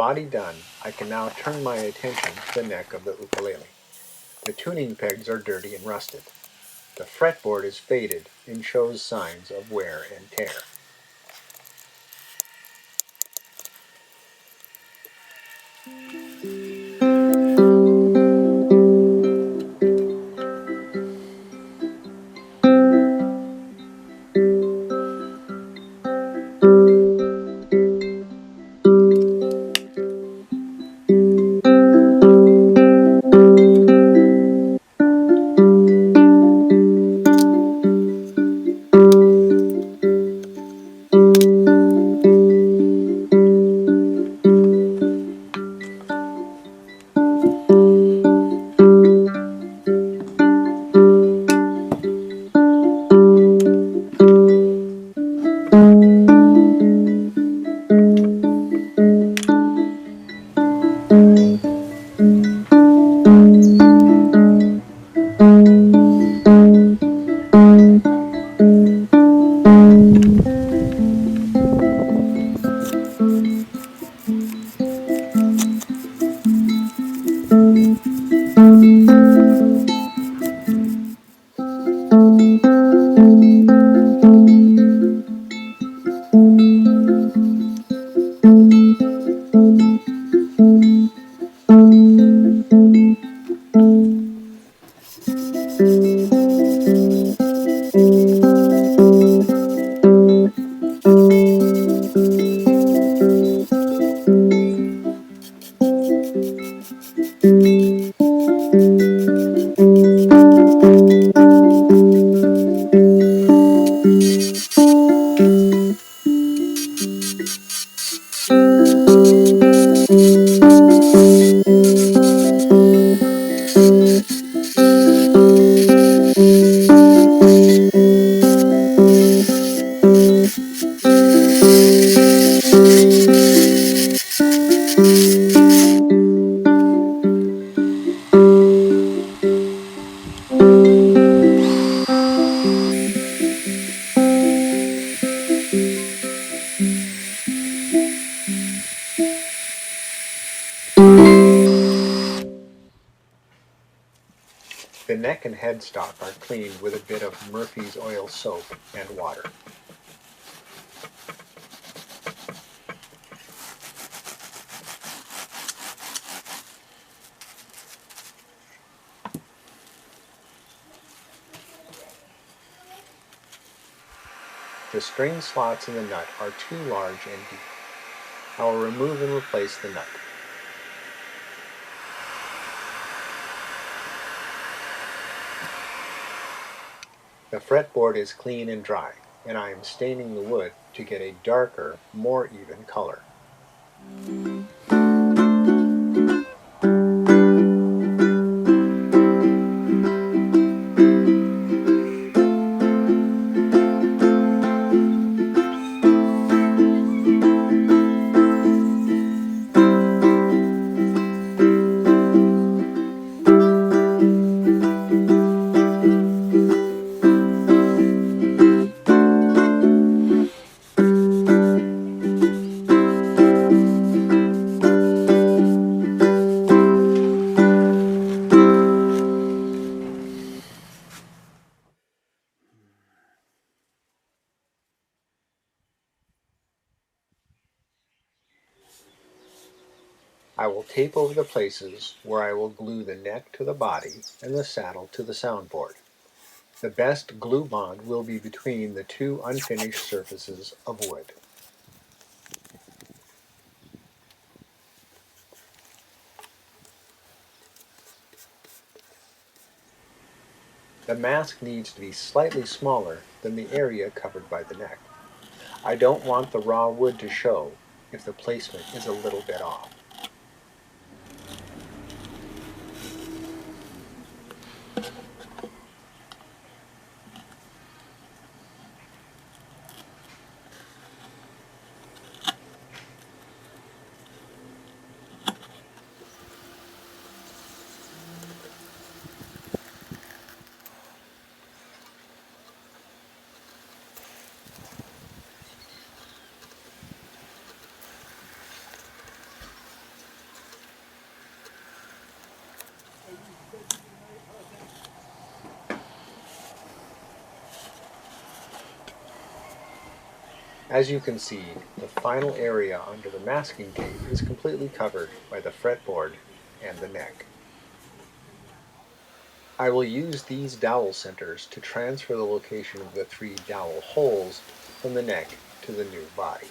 body done, I can now turn my attention to the neck of the ukulele. The tuning pegs are dirty and rusted. The fretboard is faded and shows signs of wear and tear. The neck and headstock are cleaned with a bit of Murphy's oil soap and water. The string slots in the nut are too large and deep. I will remove and replace the nut. The fretboard is clean and dry, and I am staining the wood to get a darker, more even color. I will tape over the places where I will glue the neck to the body and the saddle to the soundboard. The best glue bond will be between the two unfinished surfaces of wood. The mask needs to be slightly smaller than the area covered by the neck. I don't want the raw wood to show if the placement is a little bit off. As you can see, the final area under the masking tape is completely covered by the fretboard and the neck. I will use these dowel centers to transfer the location of the 3 dowel holes from the neck to the new body.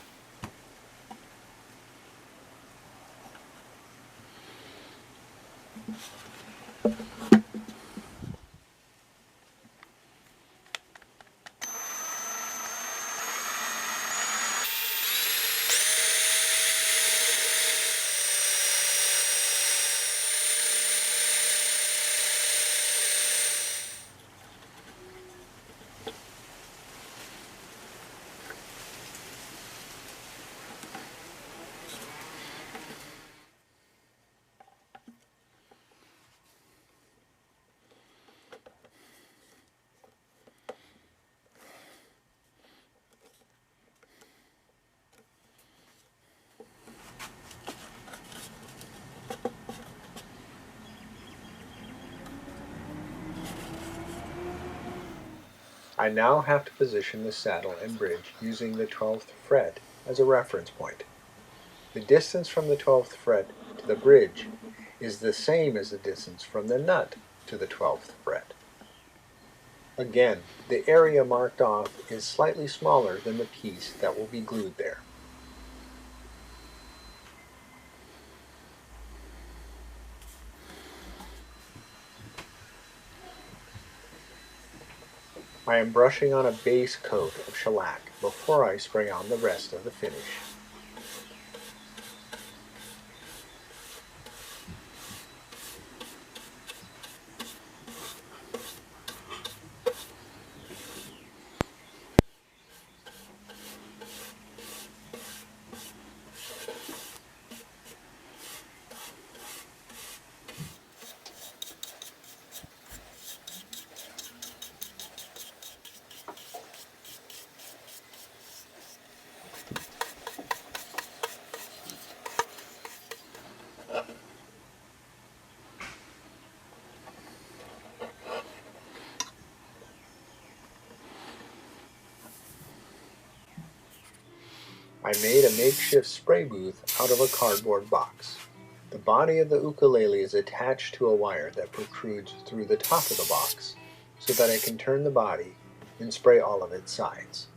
I now have to position the saddle and bridge using the 12th fret as a reference point. The distance from the 12th fret to the bridge is the same as the distance from the nut to the 12th fret. Again, the area marked off is slightly smaller than the piece that will be glued there. I am brushing on a base coat of shellac before I spray on the rest of the finish. I made a makeshift spray booth out of a cardboard box. The body of the ukulele is attached to a wire that protrudes through the top of the box so that I can turn the body and spray all of its sides.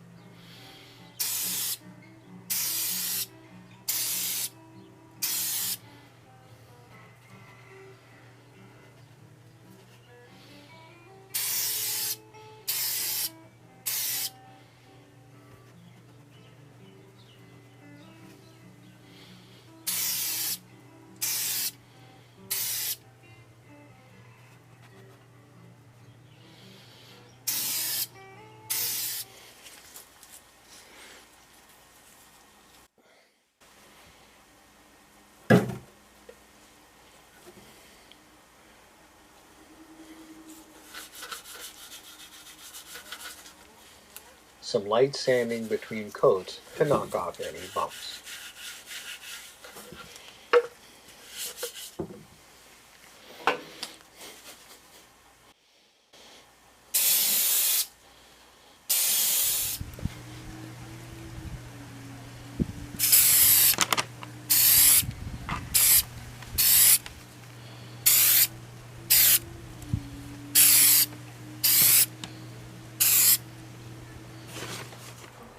Some light sanding between coats to knock off any bumps.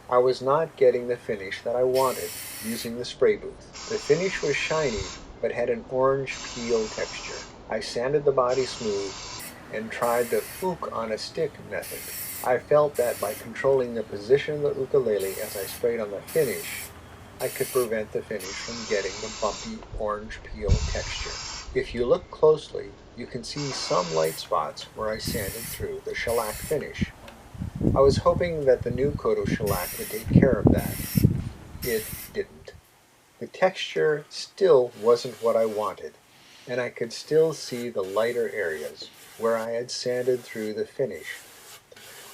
I was not getting the finish that I wanted using the spray booth. The finish was shiny but had an orange peel texture. I sanded the body smooth and tried the ook on a stick method. I felt that by controlling the position of the ukulele as I sprayed on the finish, I could prevent the finish from getting the bumpy orange peel texture. If you look closely, you can see some light spots where I sanded through the shellac finish. I was hoping that the new coat of shellac would take care of that. It didn't. The texture still wasn't what I wanted, and I could still see the lighter areas where I had sanded through the finish.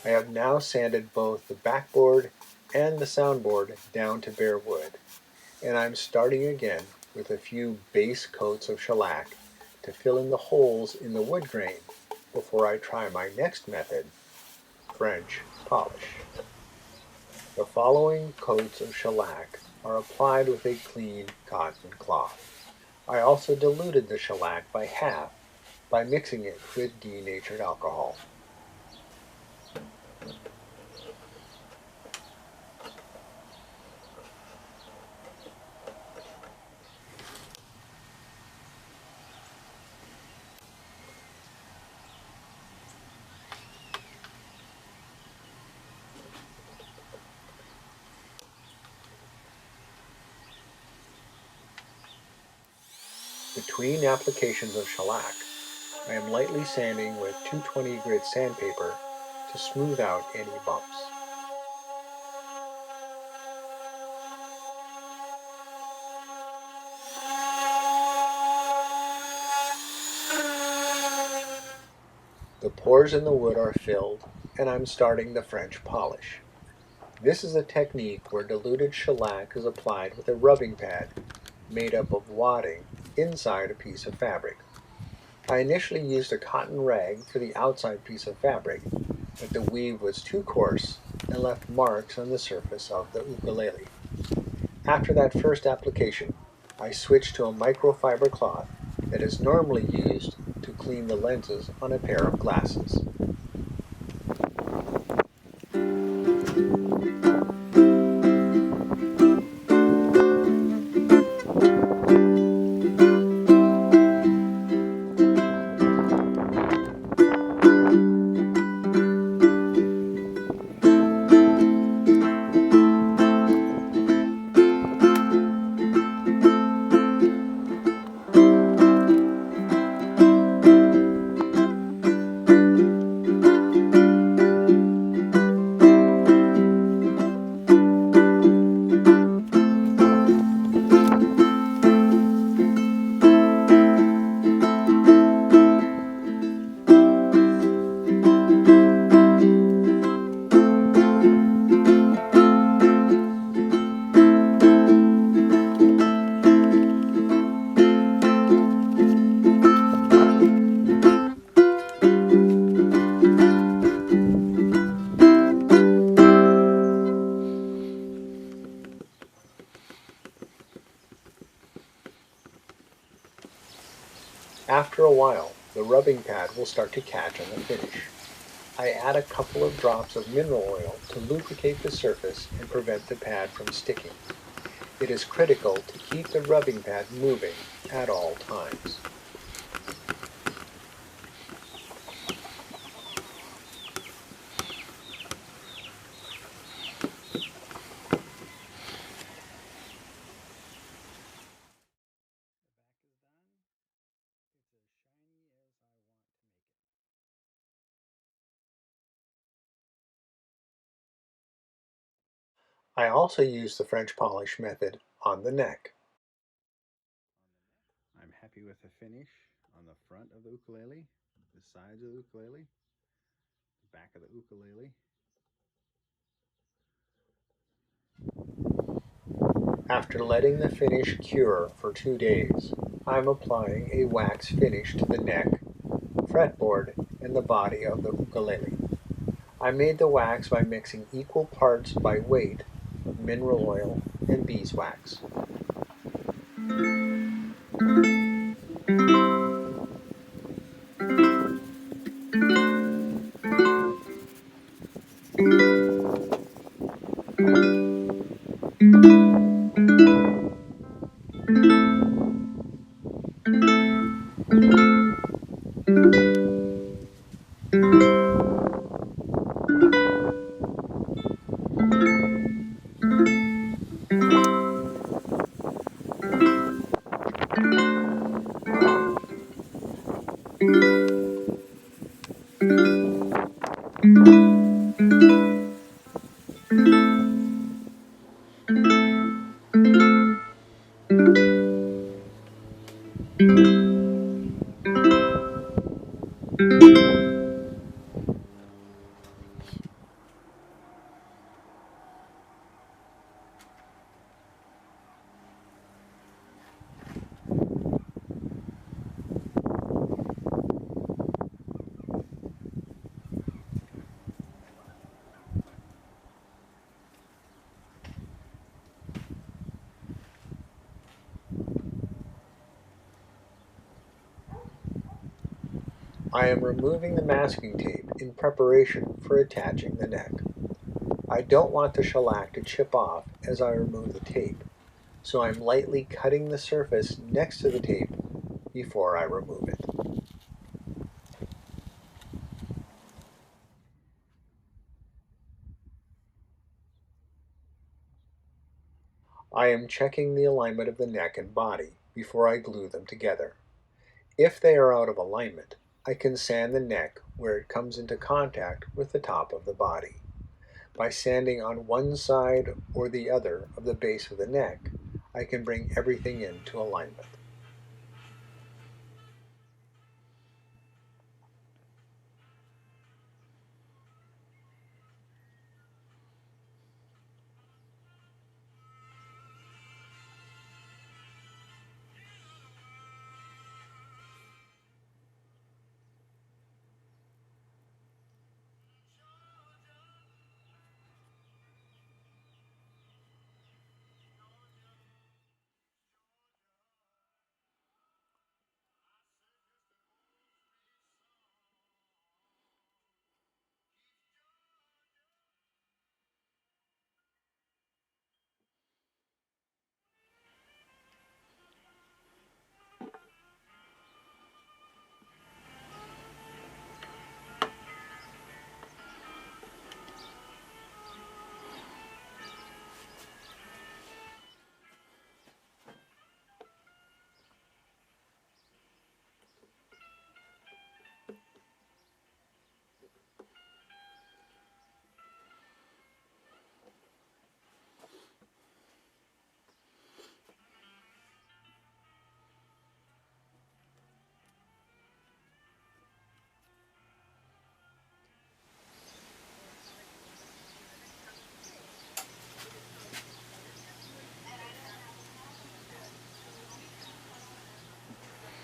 I have now sanded both the backboard and the soundboard down to bare wood, and I'm starting again with a few base coats of shellac to fill in the holes in the wood grain before I try my next method, French polish. The following coats of shellac are applied with a clean cotton cloth. I also diluted the shellac by half by mixing it with denatured alcohol. Between applications of shellac, I am lightly sanding with 220 grit sandpaper to smooth out any bumps. The pores in the wood are filled, and I'm starting the French polish. This is a technique where diluted shellac is applied with a rubbing pad made up of wadding inside a piece of fabric. I initially used a cotton rag for the outside piece of fabric, but the weave was too coarse and left marks on the surface of the ukulele. After that first application, I switched to a microfiber cloth that is normally used to clean the lenses on a pair of glasses. After a while, the rubbing pad will start to catch on the finish. I add a couple of drops of mineral oil to lubricate the surface and prevent the pad from sticking. It is critical to keep the rubbing pad moving at all times. I also use the French polish method on the neck. I'm happy with the finish on the front of the ukulele, the sides of the ukulele, the back of the ukulele. After letting the finish cure for 2 days, I'm applying a wax finish to the neck, fretboard, and the body of the ukulele. I made the wax by mixing equal parts by weight of mineral oil and beeswax. I am removing the masking tape in preparation for attaching the neck. I don't want the shellac to chip off as I remove the tape, so I'm lightly cutting the surface next to the tape before I remove it. I am checking the alignment of the neck and body before I glue them together. If they are out of alignment, I can sand the neck where it comes into contact with the top of the body. By sanding on one side or the other of the base of the neck, I can bring everything into alignment.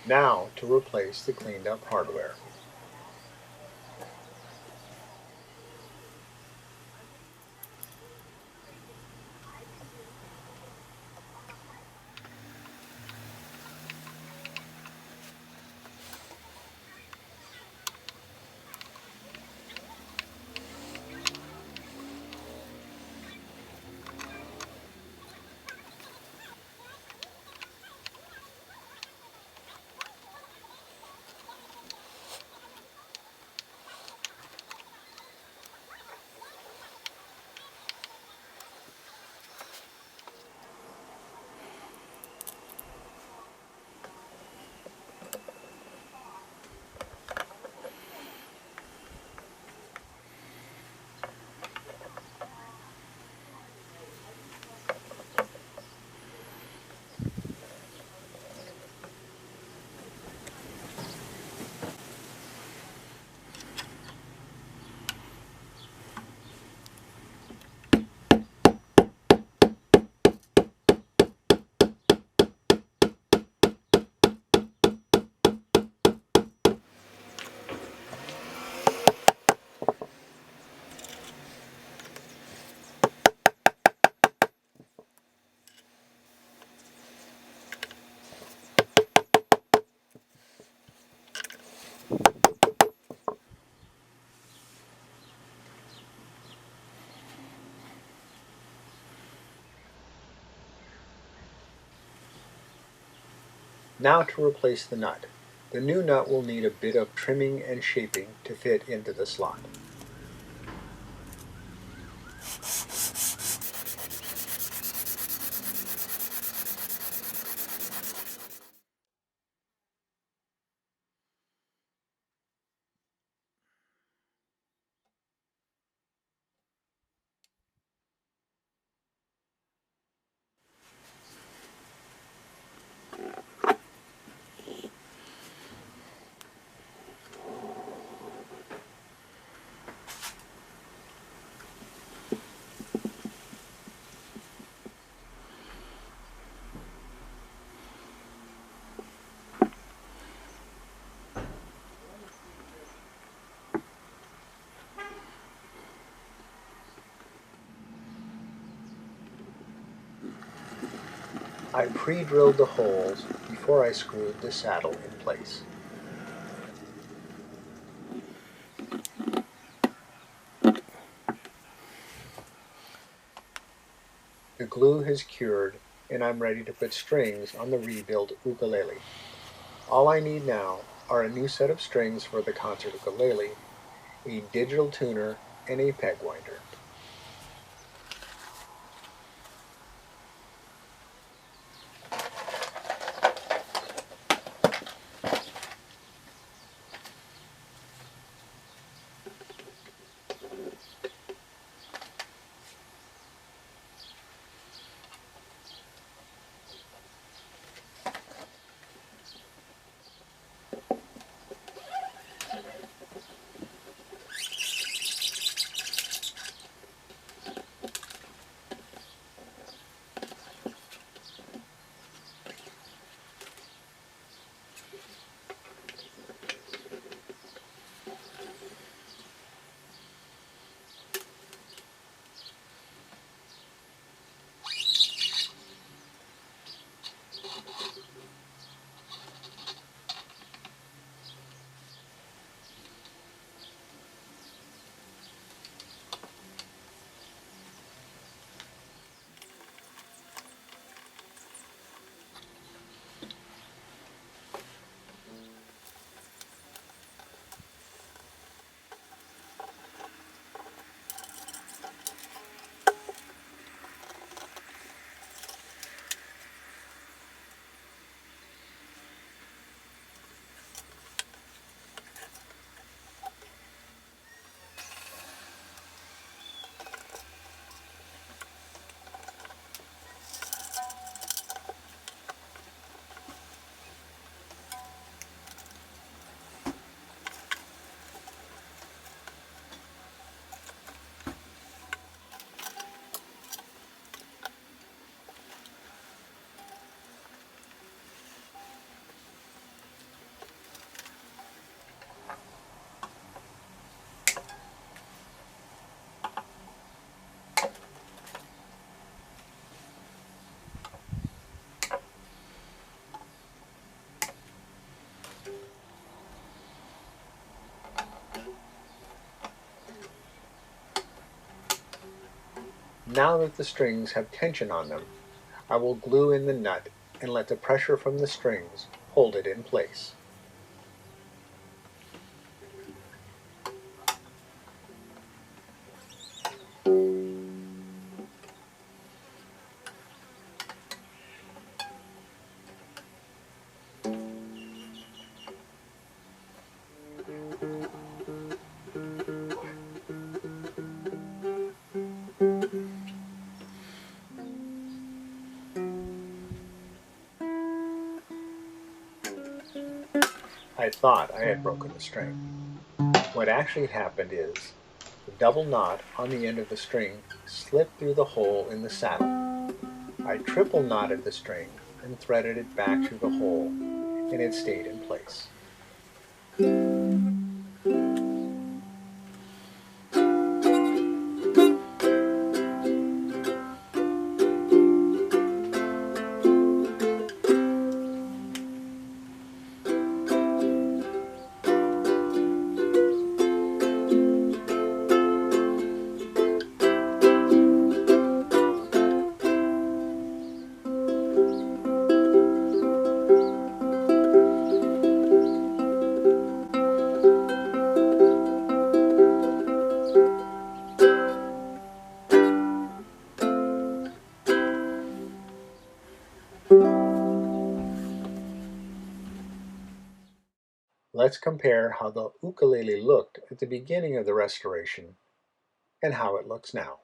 Now to replace the cleaned up hardware. Now to replace the nut. The new nut will need a bit of trimming and shaping to fit into the slot. I pre-drilled the holes before I screwed the saddle in place. glue has cured and I'm ready to put strings on the rebuilt ukulele. All I need now are a new set of strings for the concert ukulele, a digital tuner, and a peg winder. Now that the strings have tension on them, I will glue in the nut and let the pressure from the strings hold it in place. I thought I had broken the string. What actually happened is the double knot on the end of the string slipped through the hole in the saddle. I triple knotted the string and threaded it back through the hole, and it stayed in place. Let's compare how the ukulele looked at the beginning of the restoration and how it looks now.